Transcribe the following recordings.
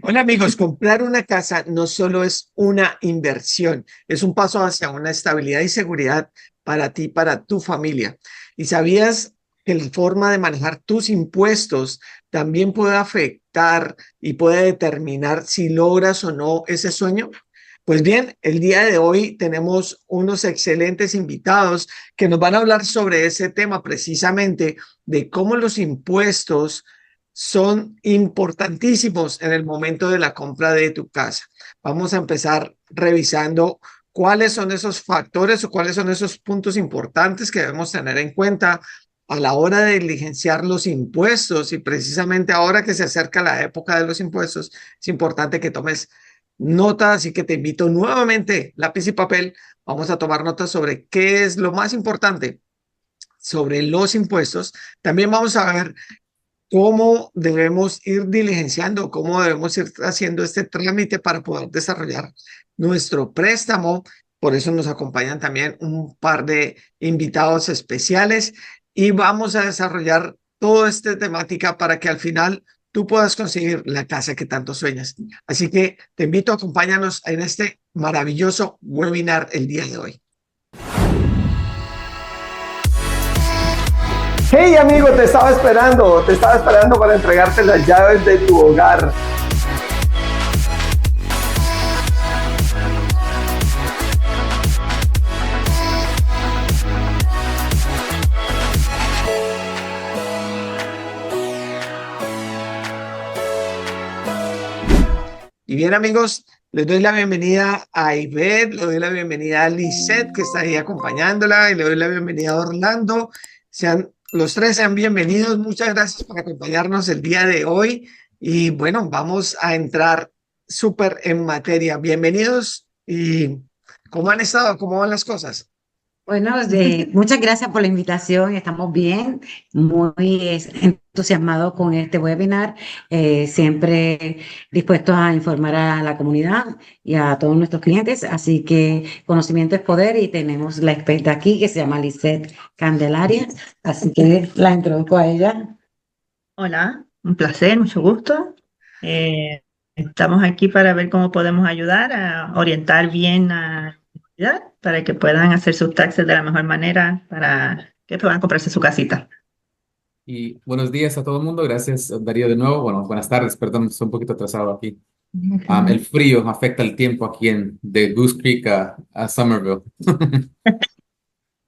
Hola amigos, comprar una casa no solo es una inversión, es un paso hacia una estabilidad y seguridad para ti, para tu familia. ¿Y sabías que la forma de manejar tus impuestos también puede afectar y puede determinar si logras o no ese sueño? Pues bien, el día de hoy tenemos unos excelentes invitados que nos van a hablar sobre ese tema precisamente de cómo los impuestos son importantísimos en el momento de la compra de tu casa. Vamos a empezar revisando cuáles son esos factores o cuáles son esos puntos importantes que debemos tener en cuenta a la hora de diligenciar los impuestos y precisamente ahora que se acerca la época de los impuestos, es importante que tomes notas, así que te invito nuevamente, lápiz y papel, vamos a tomar notas sobre qué es lo más importante sobre los impuestos. También vamos a ver cómo debemos ir diligenciando, cómo debemos ir haciendo este trámite para poder desarrollar nuestro préstamo. Por eso nos acompañan también un par de invitados especiales y vamos a desarrollar toda esta temática para que al final tú puedas conseguir la casa que tanto sueñas. Así que te invito, acompáñanos en este maravilloso webinar el día de hoy. Hey amigo, te estaba esperando para entregarte las llaves de tu hogar. Y bien amigos, les doy la bienvenida a Ivette, le doy la bienvenida a Lisette que está ahí acompañándola y le doy la bienvenida a Orlando. Los tres sean bienvenidos, muchas gracias por acompañarnos el día de hoy y bueno, vamos a entrar súper en materia. Bienvenidos y ¿cómo han estado? ¿Cómo van las cosas? Bueno, muchas gracias por la invitación. Estamos bien, muy entusiasmados con este webinar, siempre dispuestos a informar a la comunidad y a todos nuestros clientes. Así que conocimiento es poder y tenemos la experta aquí que se llama Lisette Candelaria. Así que la introduzco a ella. Hola, un placer, mucho gusto. Estamos aquí para ver cómo podemos ayudar a orientar bien a la comunidad para que puedan hacer sus taxes de la mejor manera para que puedan comprarse su casita. Y buenos días a todo el mundo. Gracias, Darío, de nuevo. Bueno, buenas tardes, perdón, estoy un poquito atrasado aquí. El frío afecta el tiempo aquí de Goose Creek a Somerville.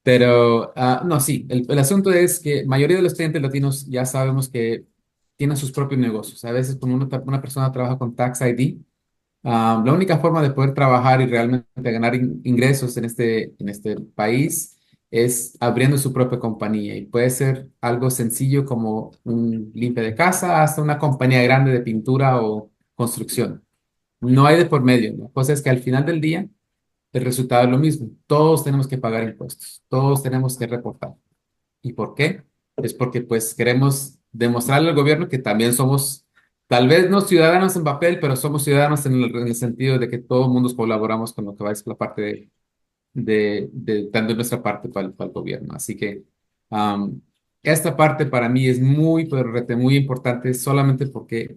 Pero, no, sí, el asunto es que mayoría de los clientes latinos ya sabemos que tienen sus propios negocios. A veces cuando una persona trabaja con Tax ID, la única forma de poder trabajar y realmente ganar ingresos en este país es abriendo su propia compañía. Y puede ser algo sencillo como un limpia de casa hasta una compañía grande de pintura o construcción. No hay de por medio, ¿no? La cosa es que al final del día el resultado es lo mismo. Todos tenemos que pagar impuestos. Todos tenemos que reportar. ¿Y por qué? Es porque pues queremos demostrarle al gobierno que también somos, tal vez no ciudadanos en papel, pero somos ciudadanos en el sentido de que todos mundos colaboramos con lo que va a ser la parte de dando nuestra parte para el gobierno. Así que am, esta parte para mí es muy, pero muy importante solamente porque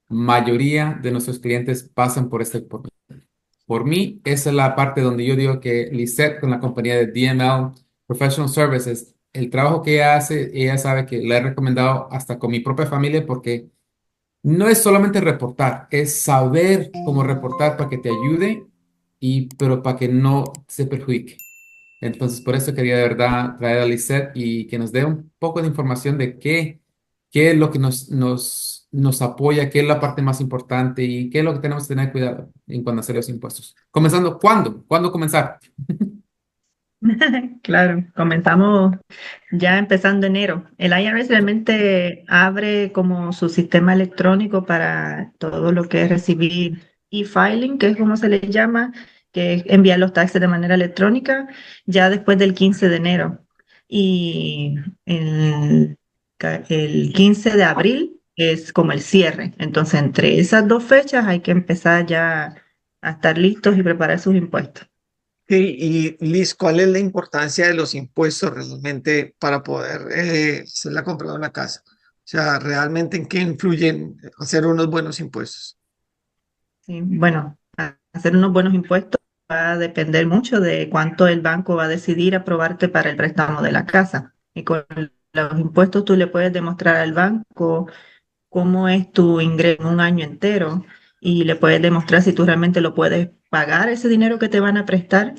mayoría de nuestros clientes pasan por mí, esa es la parte donde yo digo que Lisette con la compañía de DML Professional Services, el trabajo que ella hace, ella sabe que le he recomendado hasta con mi propia familia porque no es solamente reportar, es saber cómo reportar para que te ayude pero para que no se perjudique. Entonces, por eso quería de verdad traer a Lisette y que nos dé un poco de información de qué es lo que nos apoya, qué es la parte más importante y qué es lo que tenemos que tener cuidado en cuando hacer los impuestos. Comenzando, ¿cuándo? ¿Cuándo comenzar? Claro, comenzamos ya empezando enero. El IRS realmente abre como su sistema electrónico para todo lo que es recibir e-filing, que es como se le llama, que es enviar los taxes de manera electrónica, ya después del 15 de enero. Y el 15 de abril es como el cierre. Entonces, entre esas dos fechas hay que empezar ya a estar listos y preparar sus impuestos. Sí, y Liz, ¿cuál es la importancia de los impuestos realmente para poder hacer la compra de una casa? O sea, realmente en qué influyen hacer unos buenos impuestos. Sí, bueno, hacer unos buenos impuestos va a depender mucho de cuánto el banco va a decidir aprobarte para el préstamo de la casa. Y con los impuestos tú le puedes demostrar al banco cómo es tu ingreso en un año entero y le puedes demostrar si tú realmente lo puedes pagar ese dinero que te van a prestar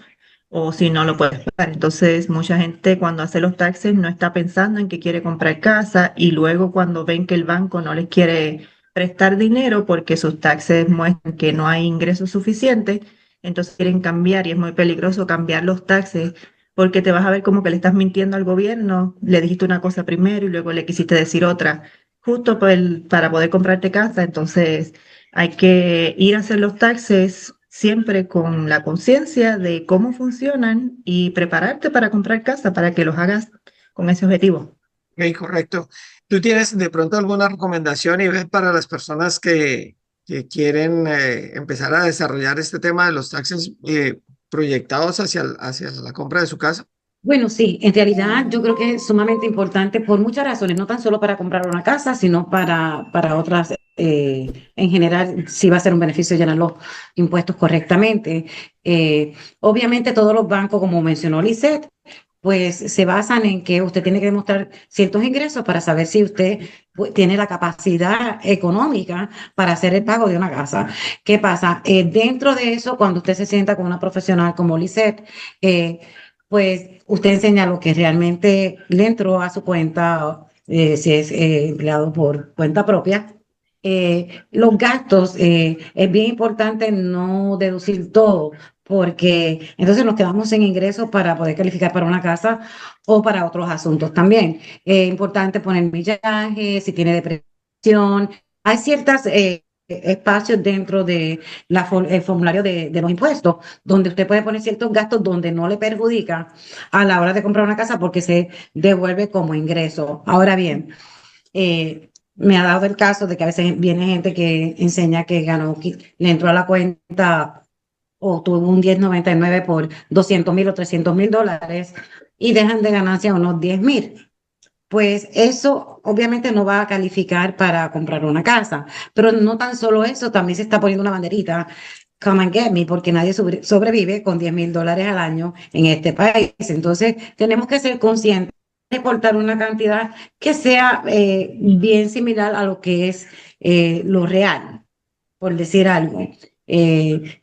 o si no lo puedes pagar. Entonces, mucha gente cuando hace los taxes no está pensando en que quiere comprar casa y luego cuando ven que el banco no les quiere prestar dinero porque sus taxes muestran que no hay ingresos suficientes, entonces quieren cambiar y es muy peligroso cambiar los taxes porque te vas a ver como que le estás mintiendo al gobierno, le dijiste una cosa primero y luego le quisiste decir otra justo para poder comprarte casa. Entonces hay que ir a hacer los taxes siempre con la conciencia de cómo funcionan y prepararte para comprar casa para que los hagas con ese objetivo. Ok, correcto. ¿Tú tienes de pronto alguna recomendación, y para las personas que quieren empezar a desarrollar este tema de los taxes proyectados hacia la compra de su casa? Bueno, sí, en realidad yo creo que es sumamente importante por muchas razones, no tan solo para comprar una casa, sino para otras, en general, sí va a ser un beneficio llenar los impuestos correctamente. Obviamente todos los bancos, como mencionó Lisette, pues se basan en que usted tiene que demostrar ciertos ingresos para saber si usted pues, tiene la capacidad económica para hacer el pago de una casa. ¿Qué pasa? Dentro de eso, cuando usted se sienta con una profesional como Lisette, pues usted enseña lo que realmente le entró a su cuenta, si es empleado por cuenta propia. Los gastos, es bien importante no deducir todo, porque entonces nos quedamos sin ingresos para poder calificar para una casa o para otros asuntos también. Es importante poner millaje, si tiene depresión. Hay ciertas espacios dentro de el formulario de los impuestos donde usted puede poner ciertos gastos donde no le perjudica a la hora de comprar una casa porque se devuelve como ingreso. Ahora bien, me ha dado el caso de que a veces viene gente que enseña que ganó, le entró a la cuenta o tuvo un 1099 por 200,000 o 300,000 dólares y dejan de ganancia unos 10,000. Pues eso obviamente no va a calificar para comprar una casa, pero no tan solo eso, también se está poniendo una banderita, come and get me, porque nadie sobrevive con 10,000 dólares al año en este país. Entonces, tenemos que ser conscientes de aportar una cantidad que sea bien similar a lo que es lo real, por decir algo.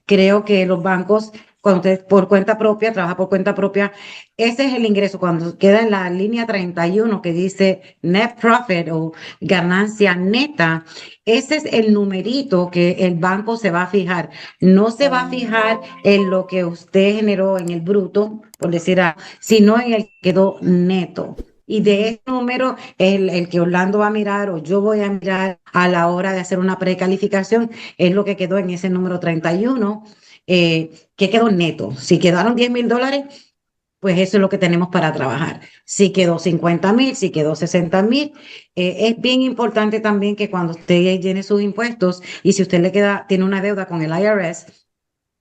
Creo que los bancos, cuando usted por cuenta propia, trabaja por cuenta propia, ese es el ingreso. Cuando queda en la línea 31 que dice net profit o ganancia neta, ese es el numerito que el banco se va a fijar. No se va a fijar en lo que usted generó en el bruto, por decir algo, sino en el que quedó neto. Y de ese número, el que Orlando va a mirar o yo voy a mirar a la hora de hacer una precalificación es lo que quedó en ese número 31, que quedó neto. Si quedaron 10,000 dólares, pues eso es lo que tenemos para trabajar. Si quedó 50,000, si quedó 60,000, es bien importante también que cuando usted llene sus impuestos y si usted tiene una deuda con el IRS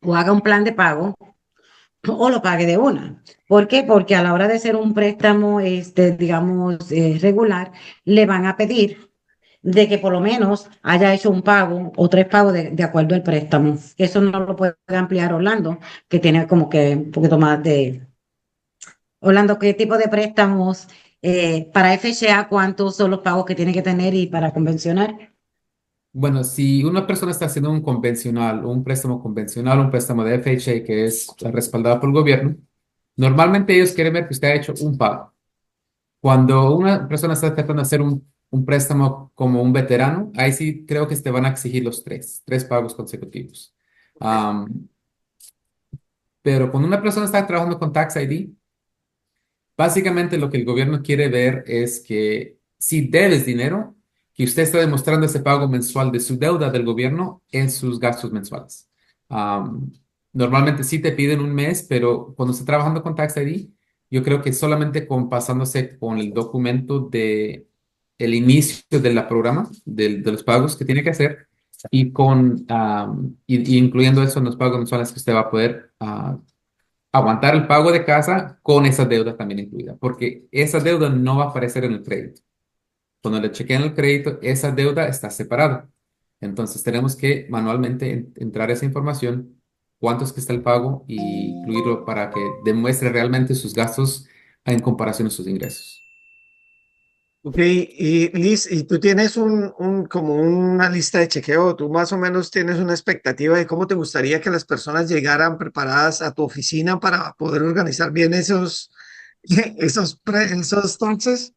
o haga un plan de pago, o lo pague de una. ¿Por qué? Porque a la hora de hacer un préstamo, digamos, regular, le van a pedir de que por lo menos haya hecho un pago o tres pagos de acuerdo al préstamo. Eso no lo puede ampliar Orlando, que tiene como que un poquito más de... Orlando, ¿qué tipo de préstamos para FHA? ¿Cuántos son los pagos que tiene que tener y para convencional? Bueno, si una persona está haciendo un convencional, un préstamo convencional, un préstamo de FHA que es respaldado por el gobierno, normalmente ellos quieren ver que usted ha hecho un pago. Cuando una persona está tratando de hacer un préstamo como un veterano, ahí sí creo que te van a exigir los tres pagos consecutivos. Am, pero cuando una persona está trabajando con Tax ID, básicamente lo que el gobierno quiere ver es que si debes dinero, que usted está demostrando ese pago mensual de su deuda del gobierno en sus gastos mensuales. Am, Normalmente sí te piden un mes, pero cuando está trabajando con Tax ID, yo creo que solamente con pasándose con el documento de el inicio de la programa, de los pagos que tiene que hacer, y incluyendo eso en los pagos mensuales que usted va a poder aguantar el pago de casa con esa deuda también incluida, porque esa deuda no va a aparecer en el crédito. Cuando le chequean el crédito, esa deuda está separada. Entonces tenemos que manualmente entrar esa información, cuánto es que está el pago y incluirlo para que demuestre realmente sus gastos en comparación a sus ingresos. Ok, y Liz, ¿y tú tienes como una lista de chequeo? ¿Tú más o menos tienes una expectativa de cómo te gustaría que las personas llegaran preparadas a tu oficina para poder organizar bien esos taxes?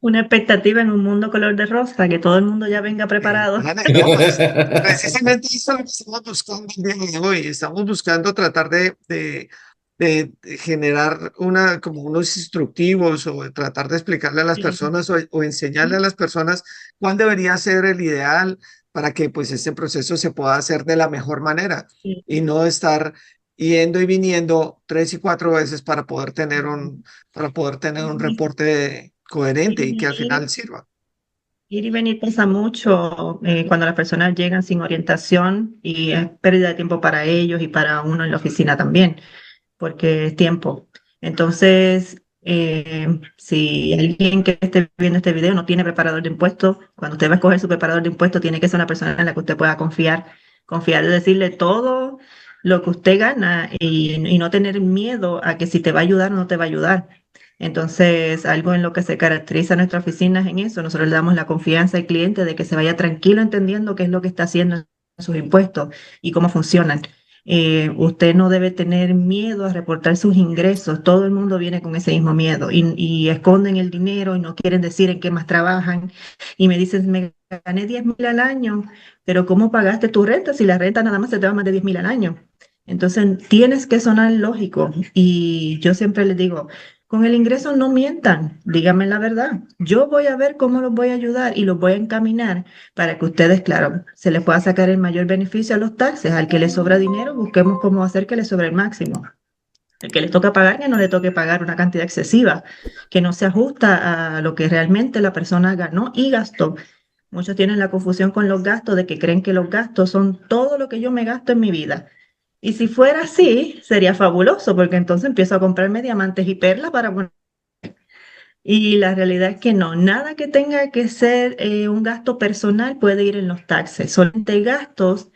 Una expectativa en un mundo color de rosa, que todo el mundo ya venga preparado. Ana, no, pues precisamente eso es lo que estamos buscando el día de hoy. Estamos buscando tratar de generar como unos instructivos o de tratar de explicarle a las Sí. personas o enseñarle a las personas cuál debería ser el ideal para que pues este proceso se pueda hacer de la mejor manera Sí. y no estar yendo y viniendo 3 y 4 veces para poder tener un reporte coherente y que al Ir, final sirva. ir y venir pasa mucho cuando las personas llegan sin orientación y es pérdida de tiempo para ellos y para uno en la oficina también, porque es tiempo. Entonces, si alguien que esté viendo este video no tiene preparador de impuestos, cuando usted va a escoger su preparador de impuestos, tiene que ser una persona en la que usted pueda confiar de decirle todo lo que usted gana y no tener miedo a que si te va a ayudar o no te va a ayudar. Entonces, algo en lo que se caracteriza a nuestra oficina es en eso. Nosotros le damos la confianza al cliente de que se vaya tranquilo entendiendo qué es lo que está haciendo en sus impuestos y cómo funcionan. Usted no debe tener miedo a reportar sus ingresos. Todo el mundo viene con ese mismo miedo y esconden el dinero y no quieren decir en qué más trabajan. Y me dicen, me gané 10.000 al año, pero ¿cómo pagaste tu renta si la renta nada más se te va más de 10.000 al año? Entonces, tienes que sonar lógico. Y yo siempre les digo, con el ingreso no mientan, díganme la verdad. Yo voy a ver cómo los voy a ayudar y los voy a encaminar para que ustedes, claro, se les pueda sacar el mayor beneficio a los taxes. Al que le sobra dinero, busquemos cómo hacer que le sobre el máximo. El que les toca pagar, que no le toque pagar una cantidad excesiva, que no se ajusta a lo que realmente la persona ganó y gastó. Muchos tienen la confusión con los gastos de que creen que los gastos son todo lo que yo me gasto en mi vida. Y si fuera así, sería fabuloso, porque entonces empiezo a comprarme diamantes y perlas para poner. Y la realidad es que no, nada que tenga que ser un gasto personal puede ir en los taxes, solamente gastos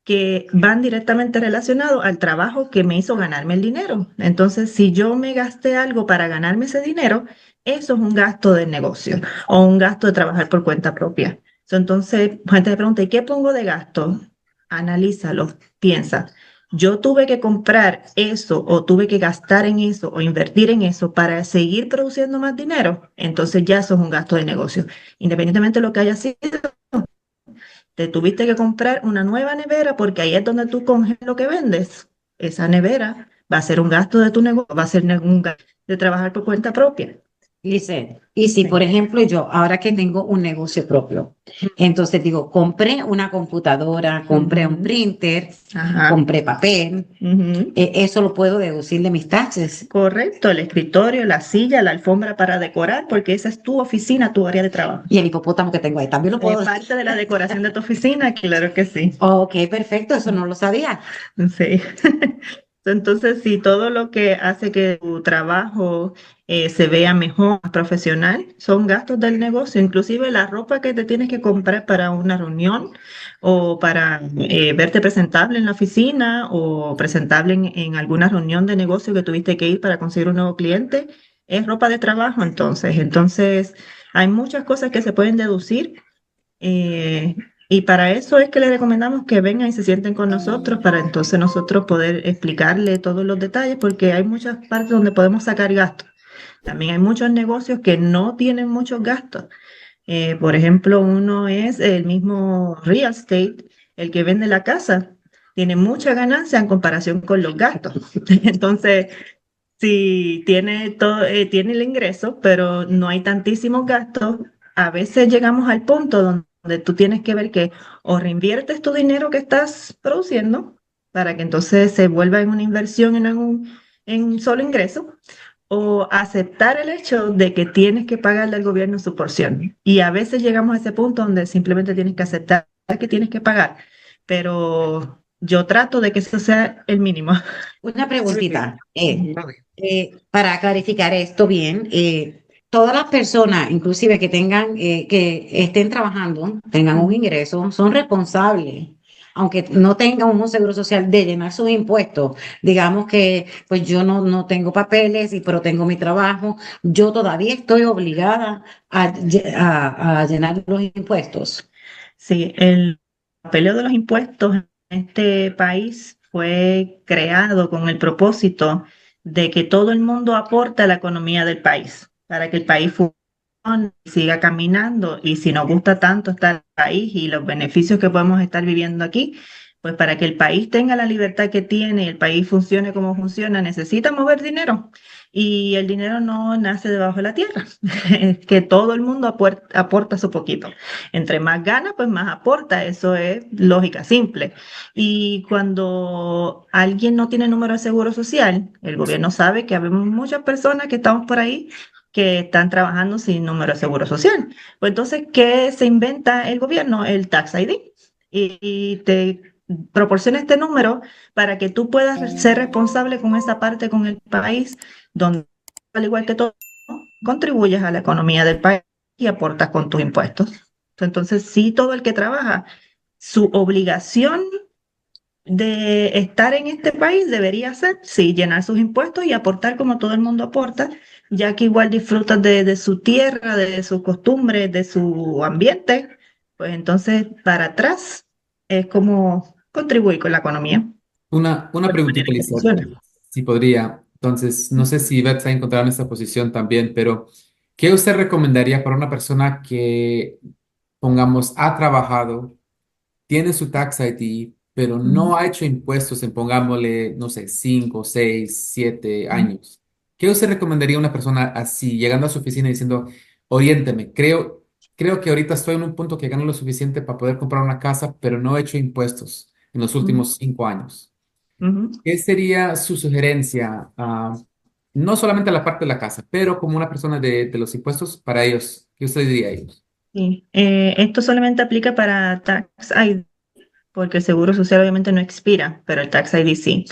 que van directamente relacionados al trabajo que me hizo ganarme el dinero. Entonces, si yo me gasté algo para ganarme ese dinero, eso es un gasto de negocio o un gasto de trabajar por cuenta propia. Entonces, gente me pregunta, ¿y qué pongo de gasto? Analízalo, piensa. Yo tuve que comprar eso o tuve que gastar en eso o invertir en eso para seguir produciendo más dinero, entonces ya eso es un gasto de negocio. Independientemente de lo que haya sido, te tuviste que comprar una nueva nevera porque ahí es donde tú congelas lo que vendes. Esa nevera va a ser un gasto de tu negocio, va a ser un gasto de trabajar por cuenta propia. Lice, y si, por Sí. ejemplo, yo, ahora que tengo un negocio propio, entonces digo, compré una computadora, compré un Ujú. printer, Ajá. compré papel, Ujú. eso lo puedo deducir de mis taxes. Correcto, el escritorio, la silla, la alfombra para decorar, porque esa es tu oficina, tu área de trabajo. Y el hipopótamo que tengo ahí, también lo puedo. Parte de la decoración de tu oficina, claro que sí. Ok, perfecto, eso no lo sabía. Sí. Entonces, sí, todo lo que hace que tu trabajo se vea mejor, más profesional, son gastos del negocio. Inclusive la ropa que te tienes que comprar para una reunión o para verte presentable en la oficina o presentable en alguna reunión de negocio que tuviste que ir para conseguir un nuevo cliente, es ropa de trabajo entonces. Entonces, hay muchas cosas que se pueden deducir. eh, y para eso es que les recomendamos que vengan y se sienten con nosotros para entonces nosotros poder explicarle todos los detalles, porque hay muchas partes donde podemos sacar gastos. También hay muchos negocios que no tienen muchos gastos. Por ejemplo, uno es el mismo real estate, el que vende la casa. Tiene mucha ganancia en comparación con los gastos. Entonces, si tiene todo, tiene el ingreso, pero no hay tantísimos gastos, a veces llegamos al punto donde tú tienes que ver que o reinviertes tu dinero que estás produciendo para que entonces se vuelva en una inversión en un solo ingreso, o aceptar el hecho de que tienes que pagarle al gobierno su porción. Y a veces llegamos a ese punto donde simplemente tienes que aceptar que tienes que pagar, pero yo trato de que eso sea el mínimo. Una Sí, preguntita, vale. para clarificar esto bien, todas las personas, inclusive que tengan, que estén trabajando, tengan un ingreso, son responsables, aunque no tengan un seguro social, de llenar sus impuestos. Digamos que, pues yo no tengo papeles, pero tengo mi trabajo, yo todavía estoy obligada a llenar los impuestos. Sí, el papeleo de los impuestos en este país fue creado con el propósito de que todo el mundo aporte a la economía del país, para que el país funcione, siga caminando y si nos gusta tanto estar en el país y los beneficios que podemos estar viviendo aquí, pues para que el país tenga la libertad que tiene y el país funcione como funciona, necesita mover dinero. Y el dinero no nace debajo de la tierra, es que todo el mundo aporta su poquito. Entre más gana, pues más aporta. Eso es lógica simple. Y cuando alguien no tiene número de seguro social, el gobierno sabe que habemos muchas personas que estamos por ahí que están trabajando sin número de seguro social. Pues entonces, ¿qué se inventa el gobierno? El Tax ID. Y te proporciona este número para que tú puedas ser responsable con esa parte con el país, donde, al igual que todo, contribuyes a la economía del país y aportas con tus impuestos. Entonces, sí, todo el que trabaja, su obligación de estar en este país debería ser, sí, llenar sus impuestos y aportar como todo el mundo aporta, ya que igual disfrutan de su tierra, de sus costumbres, de su ambiente, pues entonces para atrás es como contribuir con la economía. Una Por la preguntita, manera que Lisa, funciona. si podría. Entonces, no sé si Beth se ha encontrado en esta posición también, pero ¿qué usted recomendaría para una persona que, pongamos, ha trabajado, tiene su tax ID, pero Ujú, no ha hecho impuestos en, pongámosle, no sé, 5, 6, 7 ujú, años? ¿Qué usted recomendaría a una persona así, llegando a su oficina y diciendo, oriénteme, creo que ahorita estoy en un punto que gano lo suficiente para poder comprar una casa, pero no he hecho impuestos en los ujú, últimos 5 años? ujú. ¿Qué sería su sugerencia, no solamente a la parte de la casa, pero como una persona de los impuestos para ellos? ¿Qué usted diría a ellos? Sí, esto solamente aplica para Tax ID, porque el seguro social obviamente no expira, pero el Tax ID sí.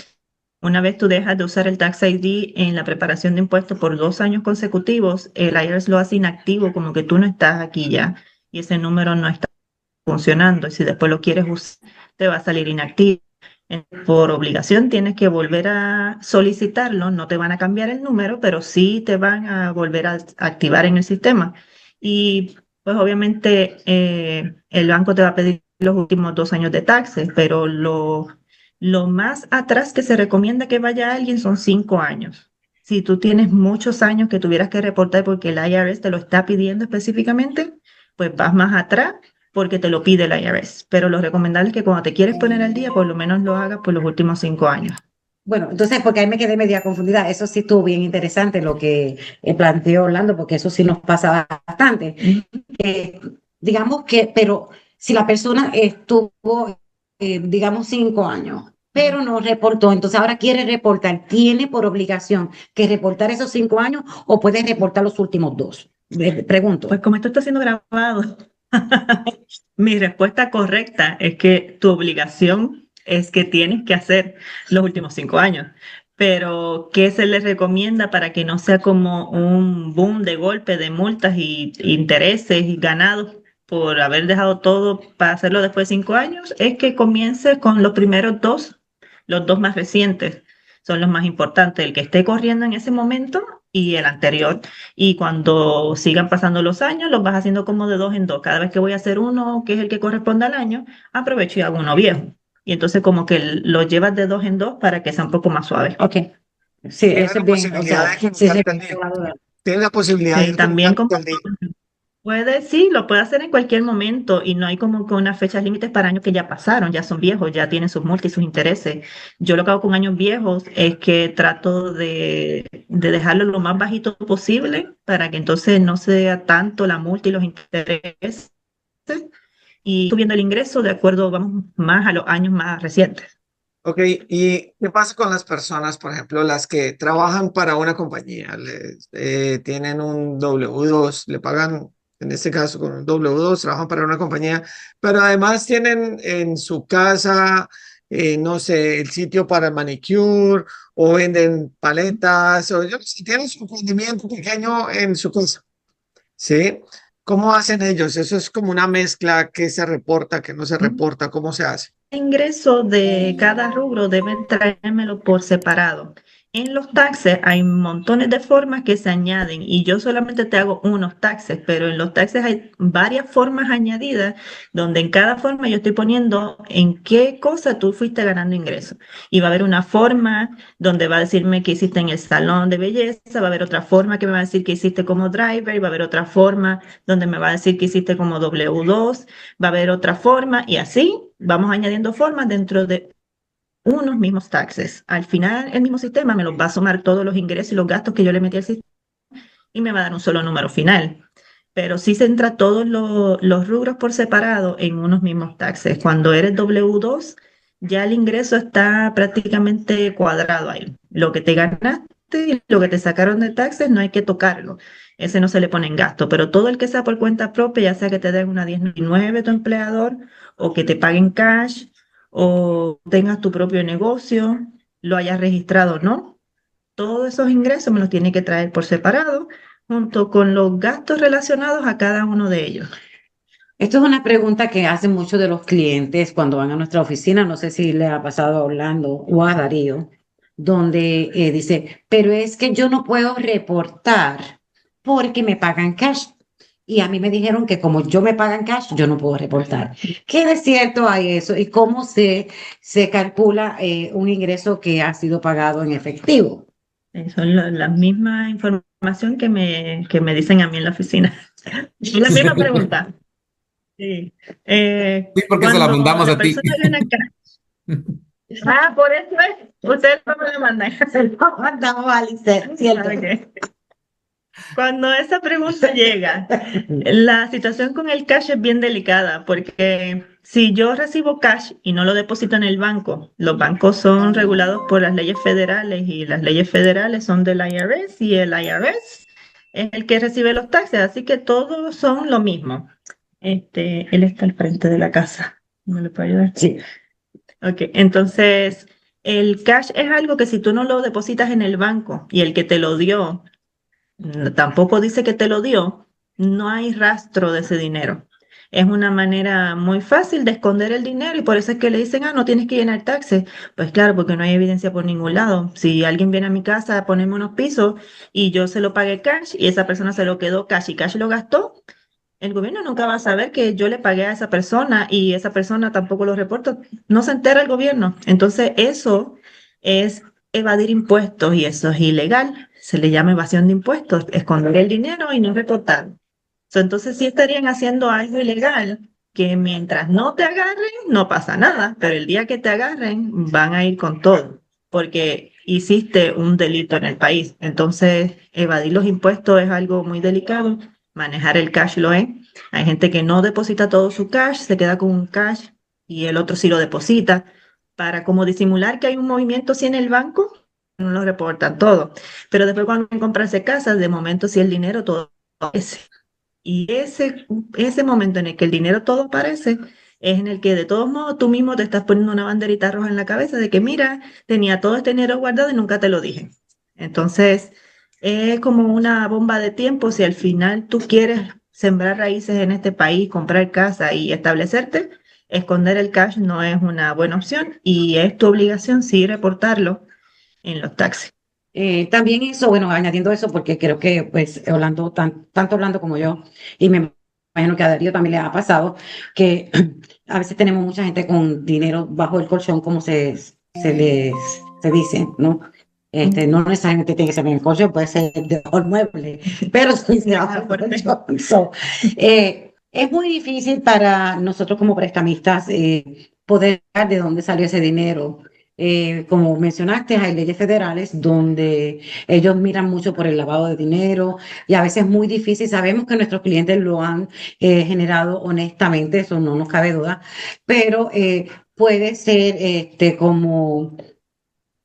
Una vez tú dejas de usar el Tax ID en la preparación de impuestos por 2 años consecutivos, el IRS lo hace inactivo, como que tú no estás aquí ya y ese número no está funcionando. Y si después lo quieres usar, te va a salir inactivo. Por obligación tienes que volver a solicitarlo, no te van a cambiar el número, pero sí te van a volver a activar en el sistema. Y pues obviamente el banco te va a pedir los últimos 2 años de taxes, pero lo más atrás que se recomienda que vaya alguien son 5 años. Si tú tienes muchos años que tuvieras que reportar porque el IRS te lo está pidiendo específicamente, pues vas más atrás porque te lo pide el IRS. Pero lo recomendable es que cuando te quieres poner al día, por lo menos lo hagas por los últimos 5 años. Bueno, entonces, porque ahí me quedé media confundida. Eso sí estuvo bien interesante lo que planteó Orlando, porque eso sí nos pasa bastante. Ujú. Eh, digamos que, pero si la persona estuvo, digamos, 5 años, pero no reportó, entonces ahora quiere reportar, ¿tiene por obligación que reportar esos 5 años o puede reportar los últimos dos? Pues Pregunto. como esto está siendo grabado, mi respuesta correcta es que tu obligación es que tienes que hacer los últimos 5 años. Pero, ¿qué se les recomienda para que no sea como un boom de golpe de multas y intereses y ganados por haber dejado todo para hacerlo después de 5 años? Es que comiences con los primeros dos, los dos más recientes son los más importantes, el que esté corriendo en ese momento y el anterior. Y cuando sigan pasando los años, los vas haciendo como de dos en dos. Cada vez que voy a hacer uno, que es el que corresponde al año, aprovecho y hago uno viejo. Y entonces como que lo llevas de dos en dos para que sea un poco más suave. Ok, sí, Tiene eso la es bien. O posibilidad sea, de sí se colocarte al me día. quedó la duda. Tiene la posibilidad de Sí, ir también colocarte como al día. puede, sí, lo puede hacer en cualquier momento y no hay como que unas fechas límites para años que ya pasaron, ya son viejos, ya tienen sus multas y sus intereses. Yo lo que hago con años viejos es que trato de dejarlo lo más bajito posible para que entonces no sea tanto la multa y los intereses y subiendo el ingreso de acuerdo, vamos, más a los años más recientes. Ok, ¿y qué pasa con las personas, por ejemplo, las que trabajan para una compañía? Tienen un W2, le pagan, en este caso con un W2, trabajan para una compañía, pero además tienen en su casa, no sé, el sitio para el manicure o venden paletas o yo, no sé, tienen su emprendimiento pequeño en su casa. ¿sí? ¿Cómo hacen ellos? Eso es como una mezcla que se reporta, que no se reporta, ¿cómo se hace? Ingreso de cada rubro deben traérmelo por separado. En los taxes hay montones de formas que se añaden y yo solamente te hago unos taxes, pero en los taxes hay varias formas añadidas donde en cada forma yo estoy poniendo en qué cosa tú fuiste ganando ingresos. Y va a haber una forma donde va a decirme que hiciste en el salón de belleza, va a haber otra forma que me va a decir que hiciste como driver, y va a haber otra forma donde me va a decir que hiciste como W2, va a haber otra forma y así vamos añadiendo formas dentro de unos mismos taxes. Al final, el mismo sistema me los va a sumar todos los ingresos y los gastos que yo le metí al sistema y me va a dar un solo número final. Pero sí se entra todos los rubros por separado en unos mismos taxes. Cuando eres W2, ya el ingreso está prácticamente cuadrado ahí. Lo que te ganaste y lo que te sacaron de taxes no hay que tocarlo. Ese no se le pone en gasto, pero todo el que sea por cuenta propia, ya sea que te den una 1099 tu empleador o que te paguen cash o tengas tu propio negocio, lo hayas registrado o no, todos esos ingresos me los tiene que traer por separado junto con los gastos relacionados a cada uno de ellos. Esto es una pregunta que hacen muchos de los clientes cuando van a nuestra oficina. No sé si le ha pasado a Orlando o a Darío, donde dice, pero es que yo no puedo reportar porque me pagan cash. Y a mí me dijeron que como yo me pagan cash, yo no puedo reportar. ¿Qué de cierto hay eso? ¿Y cómo se calcula un ingreso que ha sido pagado en efectivo? Eso es la misma información que me dicen a mí en la oficina. Es la misma pregunta. Sí. Sí, porque se la Cuando mandamos la a ti. persona gana cash. Ah, por eso es. Ustedes no me lo mandan. Se lo mandamos a Lisette, ¿cierto? Ok. Cuando esa pregunta llega, la situación con el cash es bien delicada porque si yo recibo cash y no lo deposito en el banco, los bancos son regulados por las leyes federales y las leyes federales son del IRS y el IRS es el que recibe los taxes, así que todos son lo mismo. Él está al frente de la casa. ¿Me le puedo ayudar? Sí. Ok, entonces el cash es algo que si tú no lo depositas en el banco y el que te lo dio tampoco dice que te lo dio, no hay rastro de ese dinero. Es una manera muy fácil de esconder el dinero y por eso es que le dicen, no tienes que llenar taxes. Pues claro, porque no hay evidencia por ningún lado. Si alguien viene a mi casa a ponerme unos pisos y yo se lo pagué cash y esa persona se lo quedó cash y cash lo gastó, el gobierno nunca va a saber que yo le pagué a esa persona y esa persona tampoco lo reporta. No se entera el gobierno. Entonces, eso es evadir impuestos y eso es ilegal. Se le llama evasión de impuestos, esconder el dinero y no reportar. Entonces, sí estarían haciendo algo ilegal, que mientras no te agarren, no pasa nada, pero el día que te agarren, van a ir con todo, porque hiciste un delito en el país. Entonces, evadir los impuestos es algo muy delicado. Manejar el cash lo es. Hay gente que no deposita todo su cash, se queda con un cash y el otro sí lo deposita. Para como disimular que hay un movimiento así en el banco, no lo reportan todo. Pero después cuando van a comprarse casas, de momento sí el dinero todo aparece. Y ese momento en el que el dinero todo aparece es en el que de todos modos tú mismo te estás poniendo una banderita roja en la cabeza de que mira, tenía todo este dinero guardado y nunca te lo dije. Entonces, es como una bomba de tiempo si al final tú quieres sembrar raíces en este país, comprar casa y establecerte, esconder el cash no es una buena opción y es tu obligación sí reportarlo en los taxes. También eso, bueno, añadiendo eso, porque creo que pues Orlando, tanto Orlando como yo, y me imagino que a Darío también le ha pasado, que a veces tenemos mucha gente con dinero bajo el colchón, como se dice, ¿no? No necesariamente tiene que ser en el colchón, puede ser debajo del mueble, pero sí debajo del colchón. Es muy difícil para nosotros como prestamistas poder ver de dónde salió ese dinero. Como mencionaste, hay leyes federales donde ellos miran mucho por el lavado de dinero y a veces es muy difícil. Sabemos que nuestros clientes lo han generado honestamente, eso no nos cabe duda, pero puede ser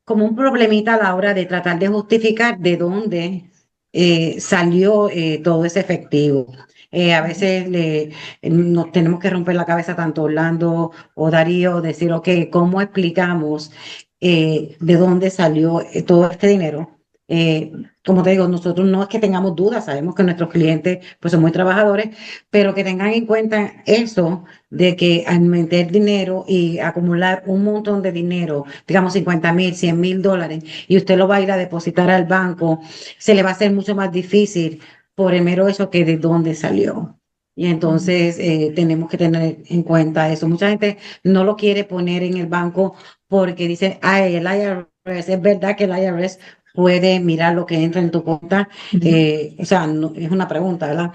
como un problemita a la hora de tratar de justificar de dónde salió todo ese efectivo. A veces nos tenemos que romper la cabeza tanto Orlando o Darío, decir, ok, ¿cómo explicamos de dónde salió todo este dinero? Como te digo, nosotros no es que tengamos dudas, sabemos que nuestros clientes pues son muy trabajadores, pero que tengan en cuenta eso de que al meter dinero y acumular un montón de dinero, digamos 50,000, $100,000, y usted lo va a ir a depositar al banco, se le va a hacer mucho más difícil por el mero hecho que de dónde salió. Y entonces tenemos que tener en cuenta eso. Mucha gente no lo quiere poner en el banco porque dice, ay, el IRS, es verdad que el IRS puede mirar lo que entra en tu cuenta. O sea, es una pregunta, ¿verdad?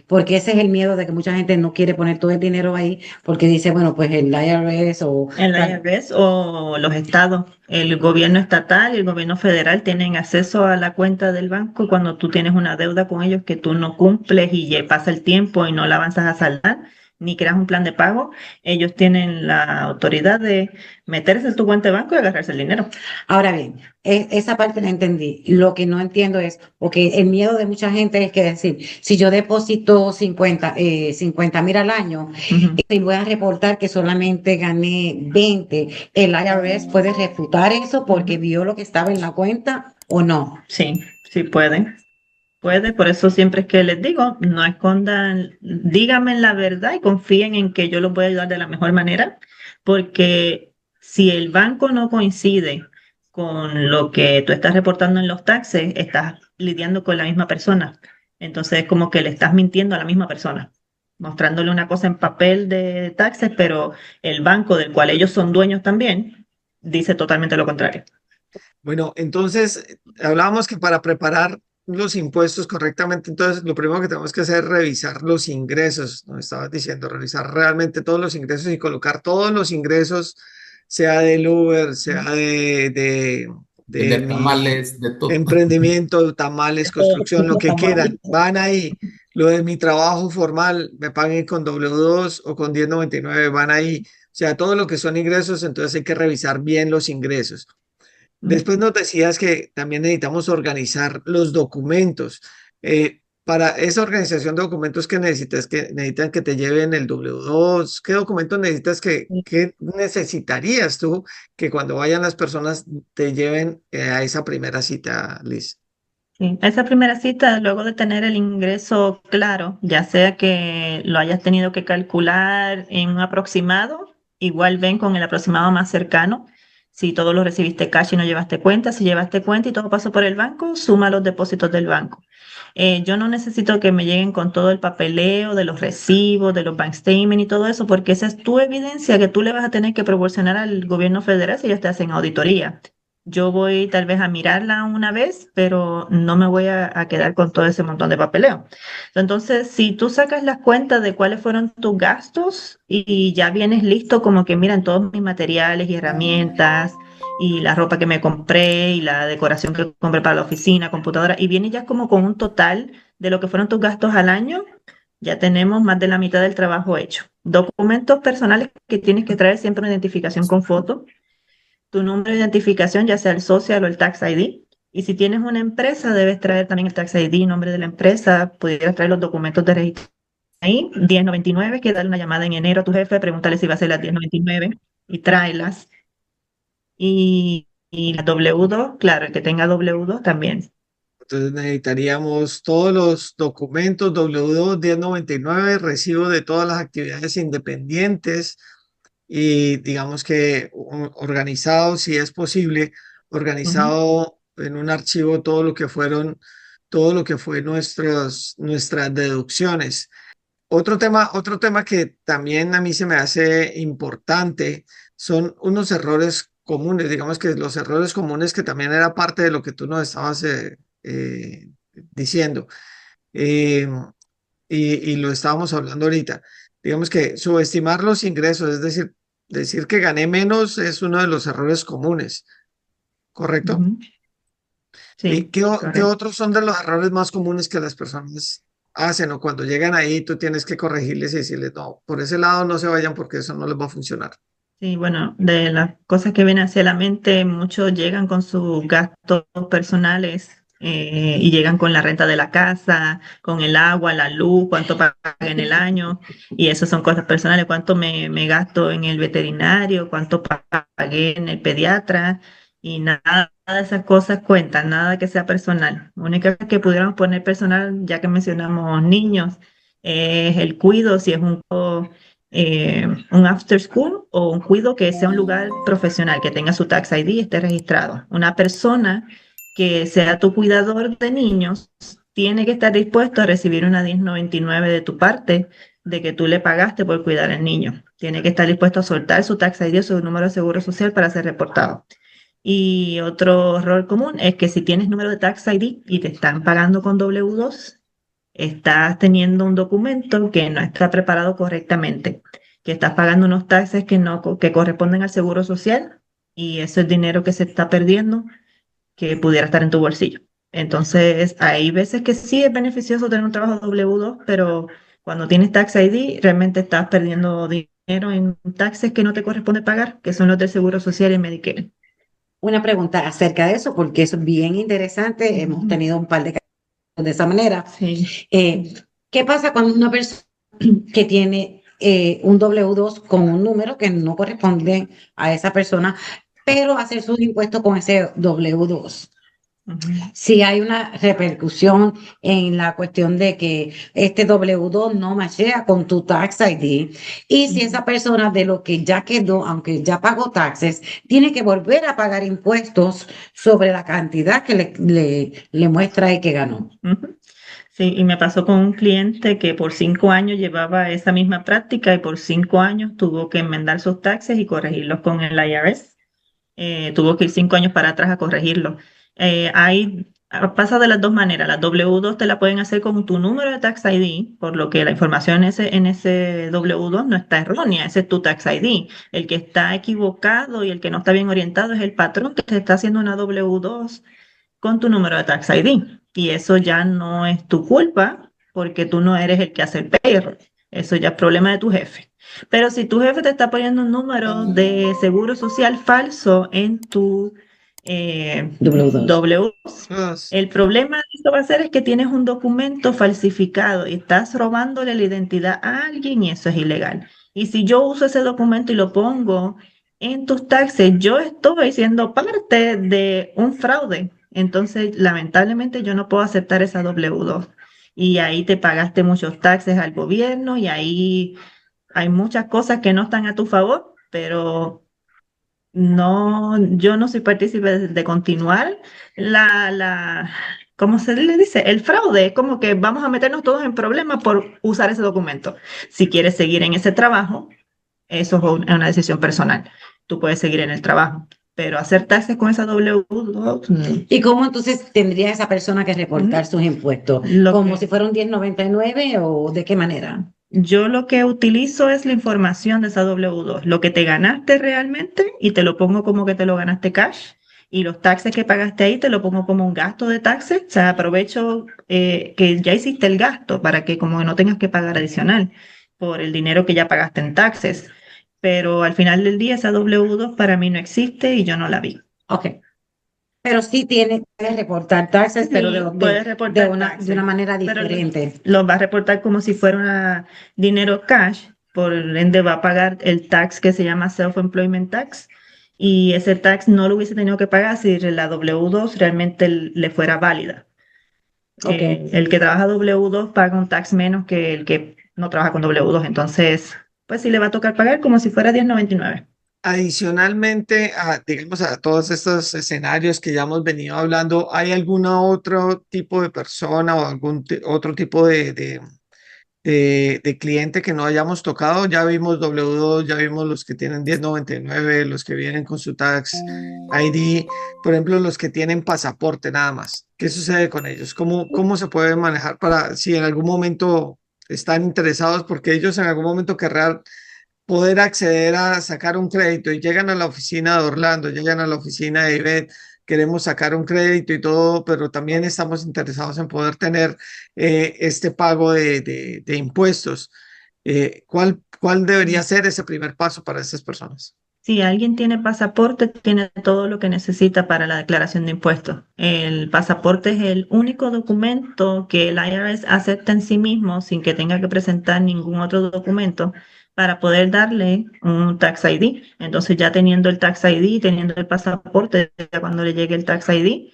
Porque ese es el miedo de que mucha gente no quiere poner todo el dinero ahí porque dice, bueno, pues el IRS o... El IRS o los estados, el gobierno estatal y el gobierno federal tienen acceso a la cuenta del banco cuando tú tienes una deuda con ellos que tú no cumples y ya pasa el tiempo y no la avanzas a saldar, ni creas un plan de pago, ellos tienen la autoridad de meterse en tu cuenta de banco y agarrarse el dinero. Ahora bien, esa parte la entendí. Lo que no entiendo es, porque el miedo de mucha gente es que decir, si yo deposito 50,000 al año y voy a reportar que solamente gané 20, ¿el IRS puede refutar eso porque vio lo que estaba en la cuenta o no? Sí, sí pueden. Puede, por eso siempre es que les digo, no escondan, díganme la verdad y confíen en que yo los voy a ayudar de la mejor manera, porque si el banco no coincide con lo que tú estás reportando en los taxes, estás lidiando con la misma persona. Entonces es como que le estás mintiendo a la misma persona, mostrándole una cosa en papel de taxes, pero el banco del cual ellos son dueños también dice totalmente lo contrario. Bueno, entonces hablábamos que para preparar los impuestos correctamente, entonces lo primero que tenemos que hacer es revisar los ingresos, nos estabas diciendo, revisar realmente todos los ingresos y colocar todos los ingresos, sea del Uber, sea de Vender mi tamales, de todo. emprendimiento, tamales, construcción, lo que quieran, van ahí. Lo de mi trabajo formal, me paguen con W2 o con 1099, van ahí. O sea, todo lo que son ingresos, entonces hay que revisar bien los ingresos. Después nos decías que también necesitamos organizar los documentos. Para esa organización de documentos que necesitas, que necesitan que te lleven el W2, ¿qué documentos necesitas que necesitarías tú que cuando vayan las personas te lleven a esa primera cita, Liz? Sí, esa primera cita, luego de tener el ingreso claro, ya sea que lo hayas tenido que calcular en un aproximado, igual ven con el aproximado más cercano. Si todo lo recibiste cash y no llevaste cuenta, si llevaste cuenta y todo pasó por el banco, suma los depósitos del banco. Yo no necesito que me lleguen con todo el papeleo de los recibos, de los bank statements y todo eso, porque esa es tu evidencia que tú le vas a tener que proporcionar al gobierno federal si ellos te hacen auditoría. Yo voy tal vez a mirarla una vez, pero no me voy a quedar con todo ese montón de papeleo. Entonces, si tú sacas las cuentas de cuáles fueron tus gastos y ya vienes listo, como que miran todos mis materiales y herramientas y la ropa que me compré y la decoración que compré para la oficina, computadora, y vienes ya como con un total de lo que fueron tus gastos al año, ya tenemos más de la mitad del trabajo hecho. Documentos personales que tienes que traer siempre una identificación con foto, tu número de identificación, ya sea el social o el tax ID. Y si tienes una empresa, debes traer también el tax ID, nombre de la empresa, pudieras traer los documentos de registro ahí, 1099, que darle una llamada en enero a tu jefe, pregúntale si va a ser las 1099 y tráelas. Y la W2, claro, el que tenga W2 también. Entonces necesitaríamos todos los documentos, W2, 1099, recibo de todas las actividades independientes y digamos que organizado, si es posible, organizado en un archivo todo lo que fue nuestras deducciones. Otro tema que también a mí se me hace importante son unos errores comunes, digamos que los errores comunes que también era parte de lo que tú nos estabas diciendo. Eh, y lo estábamos hablando ahorita. Digamos que subestimar los ingresos, es decir, decir que gané menos es uno de los errores comunes, ¿correcto? Ujú. ¿Y Sí, qué correcto. otros son de los errores más comunes que las personas hacen o cuando llegan ahí tú tienes que corregirles y decirles, no, por ese lado no se vayan porque eso no les va a funcionar? Sí, bueno, de las cosas que vienen hacia la mente, muchos llegan con sus gastos personales y llegan con la renta de la casa, con el agua, la luz, cuánto pagan en el año, y eso son cosas personales, cuánto me gasto en el veterinario, cuánto pagué en el pediatra, y nada de esas cosas cuentan, nada que sea personal. La única que pudiéramos poner personal, ya que mencionamos niños, es el cuido, si es un after school o un cuido que sea un lugar profesional, que tenga su tax ID y esté registrado. Una persona que sea tu cuidador de niños tiene que estar dispuesto a recibir una 1099 de tu parte de que tú le pagaste por cuidar al niño. Tiene que estar dispuesto a soltar su tax ID o su número de seguro social para ser reportado. Y otro error común es que si tienes número de tax ID y te están pagando con W2, estás teniendo un documento que no está preparado correctamente, que estás pagando unos taxes que corresponden al seguro social y eso es dinero que se está perdiendo que pudiera estar en tu bolsillo. Entonces, hay veces que sí es beneficioso tener un trabajo W2, pero cuando tienes Tax ID, realmente estás perdiendo dinero en taxes que no te corresponde pagar, que son los del Seguro Social y Medicare. Una pregunta acerca de eso, porque eso es bien interesante. Hemos tenido un par de casos de esa manera. Sí. ¿Qué pasa cuando una persona que tiene un W2 con un número que no corresponde a esa persona, pero hacer sus impuestos con ese W2? Ujú. Si hay una repercusión en la cuestión de que este W2 no machea con tu tax ID y si esa persona de lo que ya quedó, aunque ya pagó taxes, tiene que volver a pagar impuestos sobre la cantidad que le muestra ahí que ganó. Ujú. Sí, y me pasó con un cliente que por 5 años llevaba esa misma práctica y por 5 años tuvo que enmendar sus taxes y corregirlos con el IRS. Tuvo que ir 5 años para atrás a corregirlo. Pasa de las dos maneras. Las W2 te la pueden hacer con tu número de Tax ID, por lo que la información en ese W2 no está errónea, ese es tu Tax ID. El que está equivocado y el que no está bien orientado es el patrón que te está haciendo una W2 con tu número de Tax ID. Y eso ya no es tu culpa porque tú no eres el que hace el payroll. Eso ya es problema de tu jefe. Pero si tu jefe te está poniendo un número de seguro social falso en tu W2. W, Pues, el problema de esto va a ser es que tienes un documento falsificado y estás robándole la identidad a alguien y eso es ilegal. Y si yo uso ese documento y lo pongo en tus taxes, yo estoy siendo parte de un fraude. Entonces, lamentablemente, yo no puedo aceptar esa W2. Y ahí te pagaste muchos taxes al gobierno y ahí hay muchas cosas que no están a tu favor, pero no, yo no soy partícipe de continuar ¿cómo se le dice? El fraude. Es como que vamos a meternos todos en problemas por usar ese documento. Si quieres seguir en ese trabajo, eso es una decisión personal. Tú puedes seguir en el trabajo, pero hacer taxes con esa W2, ¿Y cómo entonces tendría esa persona que reportar sus impuestos? Lo ¿Como que- si fuera un 1099 o de qué manera? yo lo que utilizo es la información de esa W2, lo que te ganaste realmente y te lo pongo como que te lo ganaste cash y los taxes que pagaste ahí te lo pongo como un gasto de taxes, o sea, aprovecho que ya hiciste el gasto para que como no tengas que pagar adicional por el dinero que ya pagaste en taxes, pero al final del día esa W2 para mí no existe y yo no la vi. Ok. Pero sí puedes reportar taxes, pero Sí, puedes de reportar de taxes, una manera pero diferente. los va a reportar como si fuera dinero cash, por ende va a pagar el tax que se llama Self-Employment Tax, y ese tax no lo hubiese tenido que pagar si la W2 realmente le fuera válida. Ok. El que trabaja W2 paga un tax menos que el que no trabaja con W2, entonces, pues sí le va a tocar pagar como si fuera 1099. adicionalmente a, digamos, a todos estos escenarios que ya hemos venido hablando, ¿hay algún otro tipo de persona o algún otro tipo de cliente que no hayamos tocado? Ya vimos W2, ya vimos los que tienen 1099, los que vienen con su tax ID, por ejemplo, los que tienen pasaporte nada más. ¿Qué sucede con ellos? ¿Cómo se puede manejar para si en algún momento están interesados? Porque ellos en algún momento querrán poder acceder a sacar un crédito y llegan a la oficina de Orlando, llegan a la oficina de IBET, queremos sacar un crédito y todo, pero también estamos interesados en poder tener este pago de impuestos. ¿Cuál debería ser ese primer paso para esas personas? Si alguien tiene pasaporte, tiene todo lo que necesita para la declaración de impuestos. El pasaporte es el único documento que el IRS acepta en sí mismo sin que tenga que presentar ningún otro documento para poder darle un Tax ID. Entonces ya teniendo el Tax ID, teniendo el pasaporte, ya cuando le llegue el Tax ID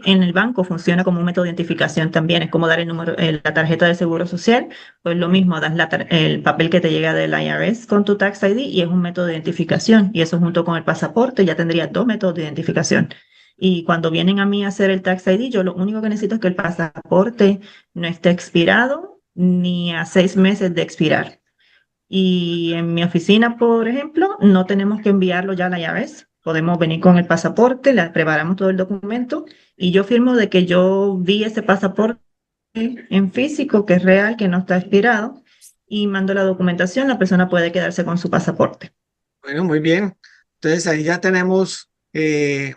en el banco funciona como un método de identificación también, es como dar el número, la tarjeta de seguro social, pues lo mismo, das el papel que te llega del IRS con tu Tax ID y es un método de identificación, y eso junto con el pasaporte ya tendría dos métodos de identificación. Y cuando vienen a mí a hacer el Tax ID, yo lo único que necesito es que el pasaporte no esté expirado ni a 6 meses de expirar. Y en mi oficina, por ejemplo, no tenemos que enviarlo ya a la IRS. Podemos venir con el pasaporte, le preparamos todo el documento y yo firmo de que yo vi ese pasaporte en físico, que es real, que no está expirado, y mando la documentación, la persona puede quedarse con su pasaporte. Bueno, muy bien. Entonces ahí ya tenemos el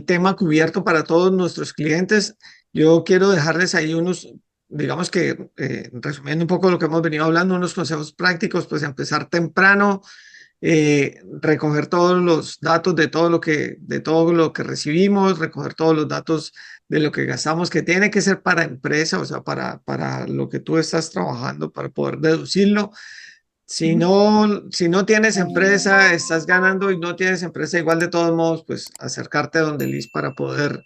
tema cubierto para todos nuestros clientes. Yo quiero dejarles ahí unos, digamos que, resumiendo un poco lo que hemos venido hablando, unos consejos prácticos, pues empezar temprano, recoger todos los datos de todo lo que recibimos, recoger todos los datos de lo que gastamos, que tiene que ser para empresa, o sea, para lo que tú estás trabajando, para poder deducirlo. Si no tienes empresa, estás ganando y no tienes empresa, igual de todos modos, pues acercarte a donde Liz para poder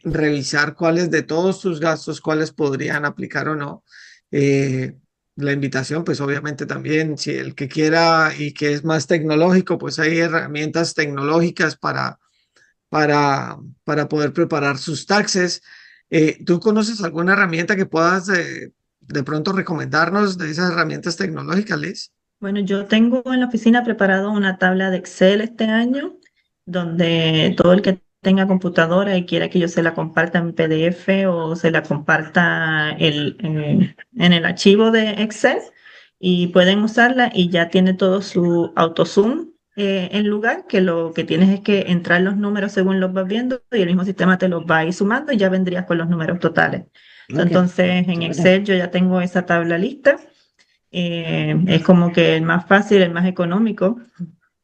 revisar cuáles de todos tus gastos, cuáles podrían aplicar o no. La invitación, pues obviamente también, si el que quiera y que es más tecnológico, pues hay herramientas tecnológicas para poder preparar sus taxes. ¿Tú conoces alguna herramienta que puedas de pronto recomendarnos de esas herramientas tecnológicas, Liz? Bueno, yo tengo en la oficina preparado una tabla de Excel este año, donde todo el que tenga computadora y quiera que yo se la comparta en PDF o se la comparta en el archivo de Excel, y pueden usarla y ya tiene todo su AutoZoom en lugar, que lo que tienes es que entrar los números según los vas viendo y el mismo sistema te los va a ir sumando y ya vendrías con los números totales. Ok, Entonces, en chévere. Excel yo ya tengo esa tabla lista. Es como que el más fácil, el más económico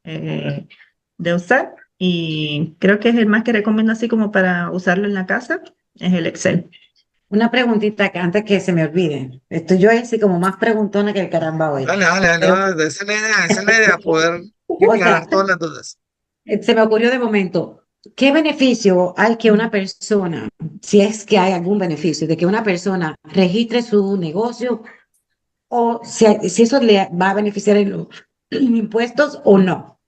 de usar, y creo que es el más que recomiendo así como para usarlo en la casa, es el Excel. Una preguntita que antes que se me olvide. Estoy yo así como más preguntona que el caramba hoy. Dale, dale, Pero, dale, esa es la idea, poder o sea, aclarar todas las dudas. se me ocurrió de momento, ¿qué beneficio hay que una persona, si es que hay algún beneficio, de que una persona registre su negocio o si eso le va a beneficiar en los impuestos o no?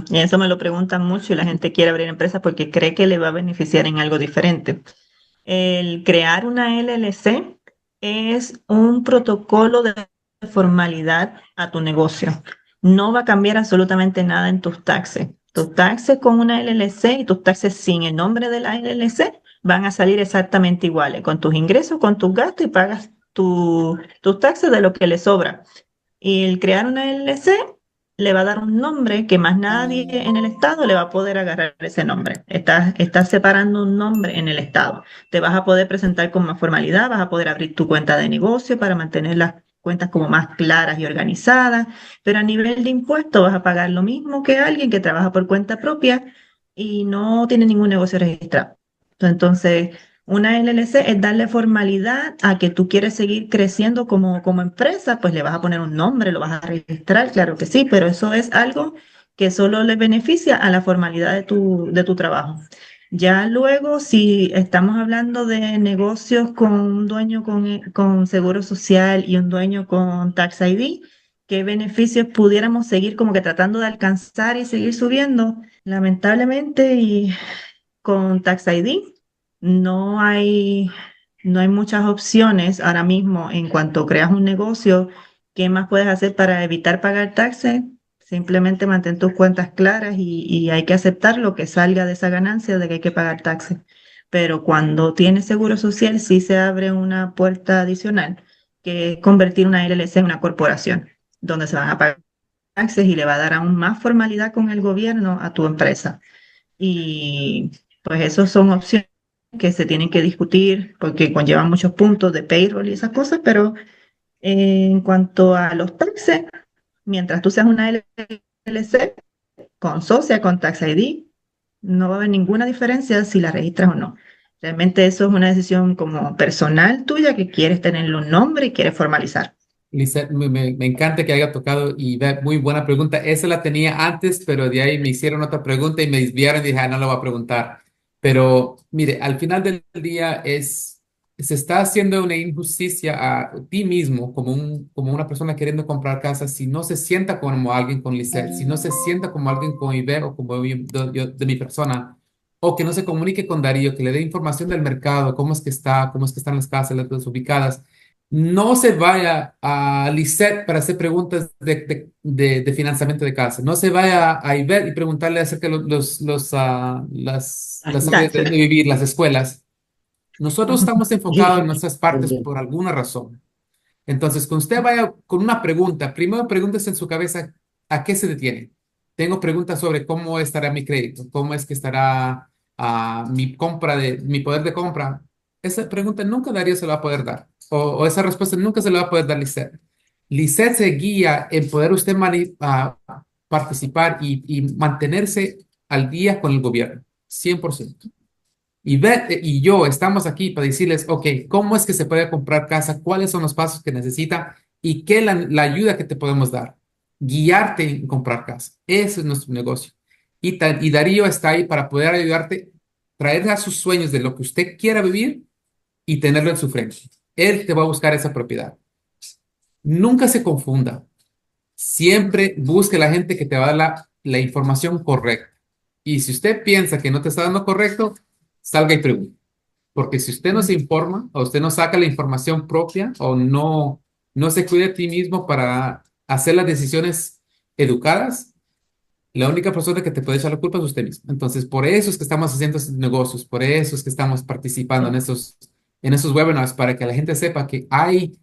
Y eso me lo preguntan mucho y la gente quiere abrir empresas porque cree que le va a beneficiar en algo diferente. El crear una LLC es un protocolo de formalidad a tu negocio. No va a cambiar absolutamente nada en tus taxes. Tus taxes con una LLC y tus taxes sin el nombre de la LLC van a salir exactamente iguales, con tus ingresos, con tus gastos, y pagas tus taxes de lo que le sobra. Y el crear una LLC le va a dar un nombre que más nadie en el estado le va a poder agarrar ese nombre. Estás separando un nombre en el estado. Te vas a poder presentar con más formalidad, vas a poder abrir tu cuenta de negocio para mantener las cuentas como más claras y organizadas, pero a nivel de impuestos vas a pagar lo mismo que alguien que trabaja por cuenta propia y no tiene ningún negocio registrado. Entonces, una LLC es darle formalidad a que tú quieres seguir creciendo como empresa, pues le vas a poner un nombre, lo vas a registrar, claro que sí, pero eso es algo que solo le beneficia a la formalidad de tu trabajo. Ya luego, si estamos hablando de negocios con un dueño con seguro social y un dueño con Tax ID, ¿qué beneficios pudiéramos seguir como que tratando de alcanzar y seguir subiendo? Lamentablemente, y con Tax ID no hay, no hay muchas opciones ahora mismo en cuanto creas un negocio. ¿Qué más puedes hacer para evitar pagar taxes? Simplemente mantén tus cuentas claras y hay que aceptar lo que salga de esa ganancia de que hay que pagar taxes. Pero cuando tienes seguro social, sí se abre una puerta adicional, que es convertir una LLC en una corporación, donde se van a pagar taxes y le va a dar aún más formalidad con el gobierno a tu empresa. Y pues esos son opciones que se tienen que discutir porque conllevan muchos puntos de payroll y esas cosas, pero en cuanto a los taxes, mientras tú seas una LLC con socia, con Tax ID, no va a haber ninguna diferencia si la registras o no. Realmente eso es una decisión como personal tuya, que quieres tenerle un nombre y quieres formalizar. Lizeth, me encanta que haya tocado y muy buena pregunta. Esa la tenía antes, pero de ahí me hicieron otra pregunta y me desviaron y dije, no lo voy a preguntar. Pero mire, al final del día se está haciendo una injusticia a ti mismo como una persona queriendo comprar casa si no se sienta como alguien con Lizeth, si no se sienta como alguien con Iber o como de mi persona, o que no se comunique con Darío, que le dé información del mercado, cómo es que están las casas, las ubicadas. No se vaya a Lisette para hacer preguntas de financiamiento de casa. No se vaya a Ivette y preguntarle acerca de las áreas de Taxes. donde vivir, las escuelas. Nosotros estamos enfocados en nuestras partes Bien. por alguna razón. Entonces, cuando usted vaya con una pregunta, primero pregúntese en su cabeza a qué se detiene. Tengo preguntas sobre cómo estará mi crédito, cómo es que estará mi poder de compra. Esa pregunta nunca Darío se la va a poder dar, o esa respuesta nunca se la va a poder dar Lisette. Lisette se guía en poder usted participar y mantenerse al día con el gobierno, 100%. Y Beth y yo estamos aquí para decirles, ok, ¿cómo es que se puede comprar casa? ¿Cuáles son los pasos que necesita? ¿Y qué la ayuda que te podemos dar? Guiarte en comprar casa. Ese es nuestro negocio. Y Darío está ahí para poder ayudarte, traer a sus sueños de lo que usted quiera vivir y tenerlo en su frente. Él te va a buscar esa propiedad. Nunca se confunda. Siempre busque la gente que te va a dar la información correcta. Y si usted piensa que no te está dando correcto, salga y pregunte. Porque si usted no se informa o usted no saca la información propia o no se cuida a ti mismo para hacer las decisiones educadas, la única persona que te puede echar la culpa es usted mismo. Entonces, por eso es que estamos haciendo estos negocios, por eso es que estamos participando en esos webinars para que la gente sepa que hay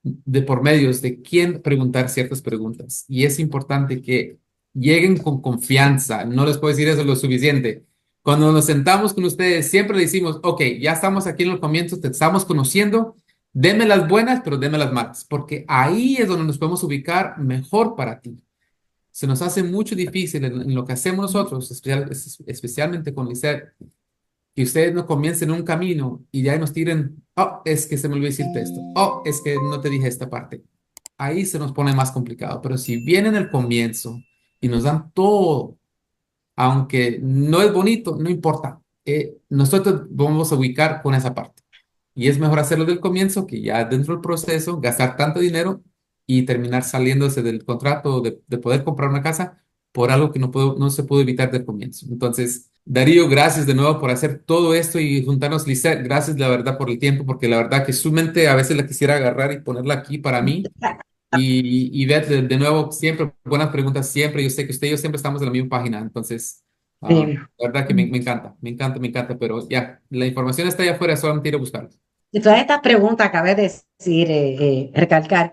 de por medios de quién preguntar ciertas preguntas. Y es importante que lleguen con confianza. No les puedo decir eso lo suficiente. Cuando nos sentamos con ustedes, siempre le decimos, ok, ya estamos aquí en el comienzo, te estamos conociendo, deme las buenas, pero deme las malas, porque ahí es donde nos podemos ubicar mejor para ti. Se nos hace mucho difícil en lo que hacemos nosotros, especialmente con Lisette, que ustedes no comiencen un camino y ya nos tiren, oh, es que se me olvidó decirte esto, oh, es que no te dije esta parte. Ahí se nos pone más complicado, pero si vienen al comienzo y nos dan todo, aunque no es bonito, no importa, nosotros vamos a ubicar con esa parte. Y es mejor hacerlo del comienzo que ya dentro del proceso gastar tanto dinero y terminar saliéndose del contrato de poder comprar una casa por algo que no se pudo evitar del comienzo. Entonces, Darío, gracias de nuevo por hacer todo esto y juntarnos, Lisa, gracias la verdad por el tiempo, porque la verdad que su mente a veces la quisiera agarrar y ponerla aquí para mí. Y Beth, de nuevo, siempre, buenas preguntas, siempre. Yo sé que usted y yo siempre estamos en la misma página, entonces, Sí. la verdad que me encanta, me encanta, me encanta, pero ya, la información está allá afuera, solamente ir a buscarla. Y todas estas preguntas que acabé de decir, recalcar,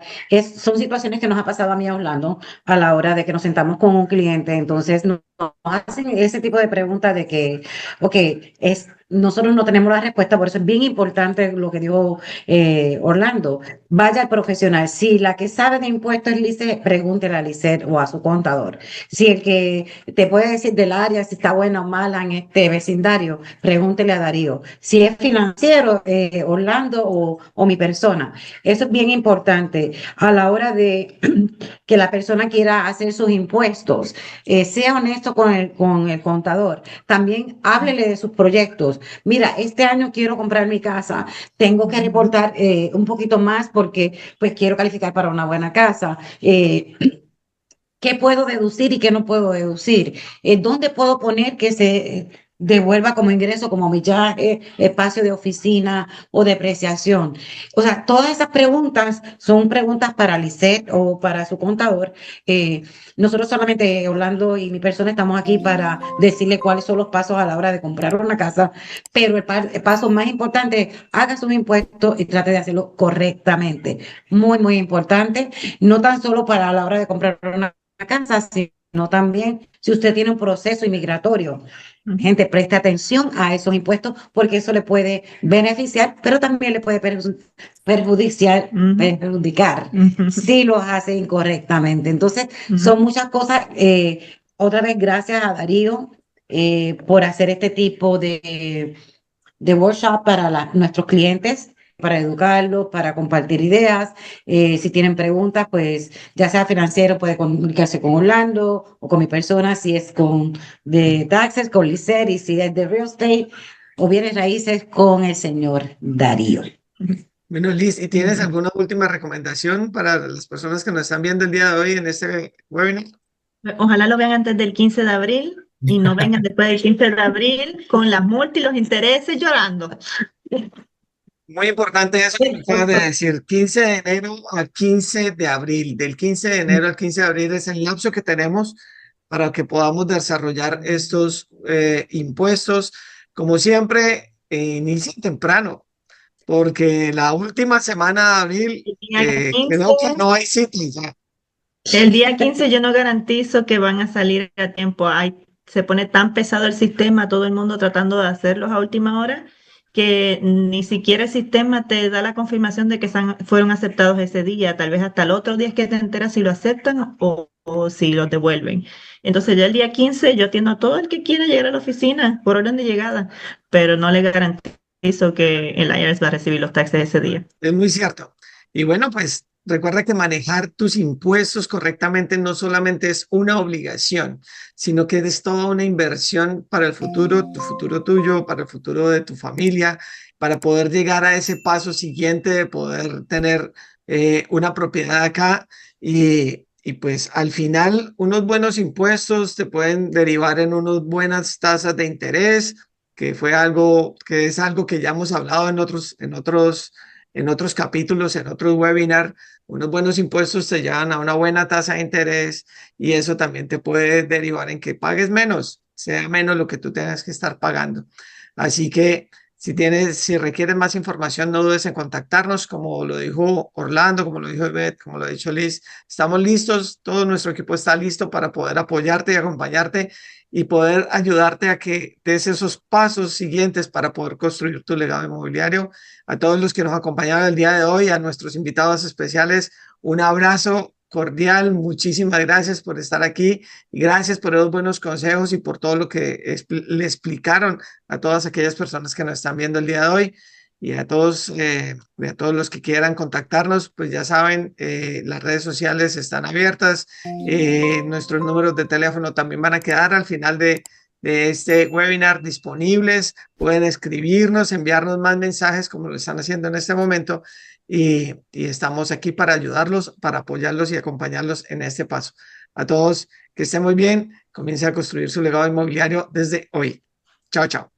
son situaciones que nos ha pasado a mí a Orlando a la hora de que nos sentamos con un cliente. Entonces nos hacen ese tipo de preguntas de que, ok, nosotros no tenemos la respuesta, por eso es bien importante lo que dijo Orlando. Vaya al profesional. Si la que sabe de impuestos es Lisette, pregúntele a Lisette o a su contador. Si el que te puede decir del área, si está buena o mala en este vecindario, pregúntele a Darío. Si es financiero, Orlando o mi persona. Eso es bien importante a la hora de que la persona quiera hacer sus impuestos. Sea honesto con el contador. También háblele de sus proyectos. Mira, este año quiero comprar mi casa. Tengo que reportar un poquito más porque pues quiero calificar para una buena casa. ¿Qué puedo deducir y qué no puedo deducir? ¿Dónde puedo poner que se devuelva como ingreso, como millaje, espacio de oficina o depreciación? O sea, todas esas preguntas son preguntas para Lisette o para su contador. Eh, Nosotros solamente, Orlando y mi persona, estamos aquí para decirle cuáles son los pasos a la hora de comprar una casa, pero el paso más importante es haga sus impuestos y trate de hacerlo correctamente. Muy, muy importante, no tan solo para la hora de comprar una casa, sino también si usted tiene un proceso inmigratorio. Gente, preste atención a esos impuestos porque eso le puede beneficiar, pero también le puede perjudicar si los hace incorrectamente. Entonces, son muchas cosas. Otra vez, gracias a Darío por hacer este tipo de workshop para nuestros clientes. para educarlos, para compartir ideas. Si tienen preguntas, pues ya sea financiero, puede comunicarse con Orlando o con mi persona, si es con de taxes, con Lisette, y si es de real estate o bienes raíces, con el señor Darío. Bueno, Liz, ¿y tienes alguna última recomendación para las personas que nos están viendo el día de hoy en este webinar? Ojalá lo vean antes del 15 de abril y no vengan después del 15 de abril con las multas y los intereses llorando. Muy importante eso que me acabas de decir, 15 de enero al 15 de abril. Del 15 de enero al 15 de abril es el lapso que tenemos para que podamos desarrollar estos impuestos. Como siempre, inicien temprano, porque la última semana de abril El día 15, creo que no hay sitio ya. el día 15 yo no garantizo que van a salir a tiempo. Se pone tan pesado el sistema, todo el mundo tratando de hacerlos a última hora, que ni siquiera el sistema te da la confirmación de que fueron aceptados ese día. Tal vez hasta el otro día es que te enteras si lo aceptan o si los devuelven. Entonces ya el día 15 yo atiendo a todo el que quiera llegar a la oficina por orden de llegada, pero no le garantizo que el IRS va a recibir los taxes ese día. Es muy cierto. Y bueno, pues recuerda que manejar tus impuestos correctamente no solamente es una obligación, sino que es toda una inversión para el futuro, tu futuro tuyo, para el futuro de tu familia, para poder llegar a ese paso siguiente de poder tener una propiedad acá. Y pues al final unos buenos impuestos te pueden derivar en unas buenas tasas de interés, que fue algo, que es algo que ya hemos hablado en otros capítulos, en otros webinars. Unos buenos impuestos te llevan a una buena tasa de interés y eso también te puede derivar en que pagues menos, sea menos lo que tú tengas que estar pagando. Así que si requieres más información, no dudes en contactarnos, como lo dijo Orlando, como lo dijo Ivette, como lo ha dicho Liz. Estamos listos, todo nuestro equipo está listo para poder apoyarte y acompañarte y poder ayudarte a que des esos pasos siguientes para poder construir tu legado inmobiliario. A todos los que nos acompañaron el día de hoy, a nuestros invitados especiales, un abrazo cordial. Muchísimas gracias por estar aquí y gracias por los buenos consejos y por todo lo que le explicaron a todas aquellas personas que nos están viendo el día de hoy. Y a todos los que quieran contactarnos, pues ya saben, las redes sociales están abiertas. Nuestros números de teléfono también van a quedar al final de este webinar disponibles. Pueden escribirnos, enviarnos más mensajes como lo están haciendo en este momento y estamos aquí para ayudarlos, para apoyarlos y acompañarlos en este paso. A todos, que estén muy bien, comiencen a construir su legado inmobiliario desde hoy. Chao, chao.